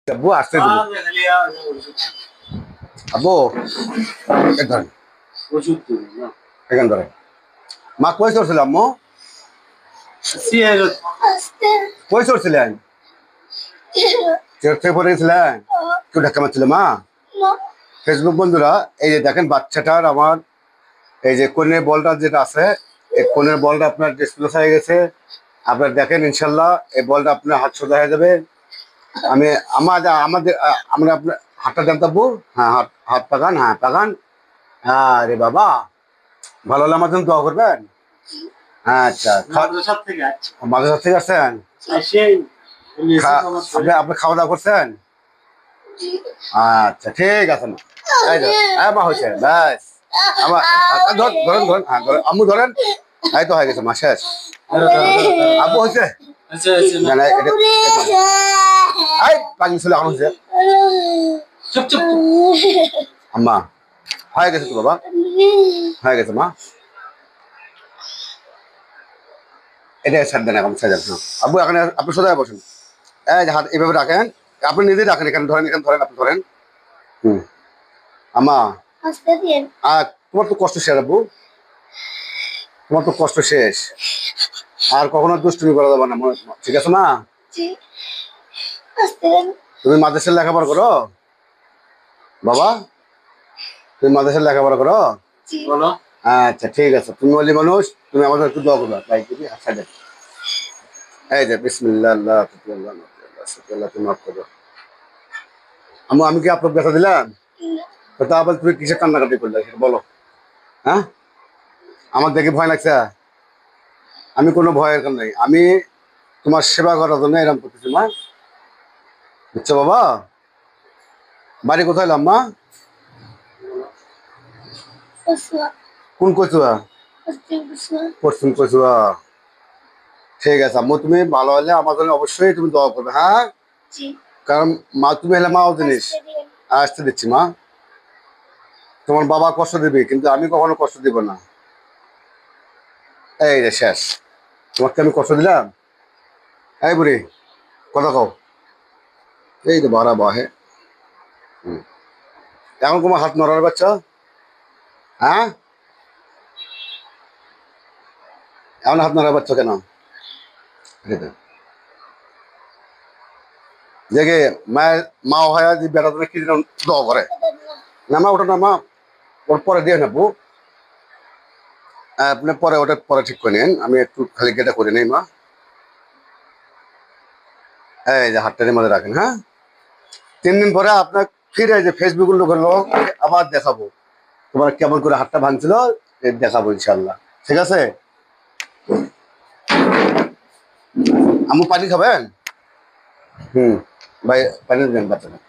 আব্বু আসতে দিবি আব্বু ধরেন এখান ধরেন মা কই চড়ছিল আম্মু কই চড়ছিলেন চেয়ার থেকে পড়ে গেছিলেন কেউ ধাক্কা মারছিল মা ফেসবুক বন্ধুরা এই যে দেখেন বাচ্চাটার আমার এই যে কোণের বলটা যেটা আছে এই কোণের বলটা আপনার ডিসপ্লেস হয়ে গেছে আপনার দেখেন ইনশাল্লাহ এই বলটা আপনার হাত সোজা হয়ে যাবে আমি আমাদের আমরা আপনার হাতটা দেন তাব্বু হ্যাঁ হাত হাত পাকান হ্যাঁ পাকান আরে বাবা ভালো হলে আমার জন্য দোয়া করবেন আচ্ছা মাদ্রাসা থেকে আসছেন আপনি খাওয়া দাওয়া করছেন আচ্ছা ঠিক আছে মা এই তো মা হয়েছে ব্যাস আমার ধরেন ধরেন হ্যাঁ ধরেন আম্মু ধরেন এই তো হয়ে গেছে মা শেষ আব্বু হয়েছে এই পানি ছিল এখন হয়েছে আম্মা হয়ে গেছে তো বাবা হয়ে গেছে মা এটা ছাড় দেন এখন ছেড়ে দেন আব্বু এখানে আপনি সোজা বসুন এই যে হাত এইভাবে রাখেন আপনি নিজেই রাখেন এখানে ধরেন আপনি ধরেন আম্মা তোমার তো কষ্ট শেষ আব্বু তোমার তো কষ্ট শেষ আর কখনো দুষ্টুমি করা যাবে না ঠিক আছে মা তুমি মাদ্রাসার লেখাপড়া করো বাবা তুমি মাদ্রাসার লেখাপড়া করো আচ্ছা ঠিক আছে তুমি বলি মানুষ তুমি আমাদের একটু দোয়া করবা তাই দিবি আচ্ছা দেখ এই যে বিসমিল্লাহ আল্লাহ তুমি মাফ করো আমি কি আপনার ব্যথা দিলাম তা আবার তুমি কিসে কান্নাকাটি করলে বলো হ্যাঁ আমার দেখে ভয় লাগছে আমি কোনো ভয়ের কারণ নাই আমি তোমার সেবা করার জন্য এরকম করতেছি মা বুঝছো বাবা বাড়ি কোথায় লাম্মা কোন কচুয়া পশ্চিম কচুয়া ঠিক আছে আম্মু তুমি ভালো হলে আমার জন্য অবশ্যই তুমি দোয়া করবে হ্যাঁ কারণ মা তুমি হলে মাও জিনিস আসতে দিচ্ছি মা তোমার বাবা কষ্ট দিবে কিন্তু আমি কখনো কষ্ট দিব না এই রে শেষ তোমাকে আমি কষ্ট দিলাম এই বুড়ি কথা কও এই তো বাড়া বাহে এখন তোমার হাত নড়ার বাচ্চা হ্যাঁ এমন হাত নড়ার বাচ্চা কেন দেখে মায়ের মা হয় যে বেড়া তুমি কি দোয়া করে না মা ওটা না মা ওর পরে দিয়ে নেবো আপনি পরে ওটা পরে ঠিক করে নিন আমি একটু খালি গেটা করে নিই মা এই যে হাতটার মধ্যে রাখেন হ্যাঁ 3 দিন পরে আপনার ফিরে যে ফেসবুক লোকের লোক আবার দেখাবো তোমার কেমন করে হাতটা ভাঙছিল দেখাবো ইনশাল্লাহ ঠিক আছে আম্মু পানি খাবেন ভাই পানি দেন বাচ্চাটা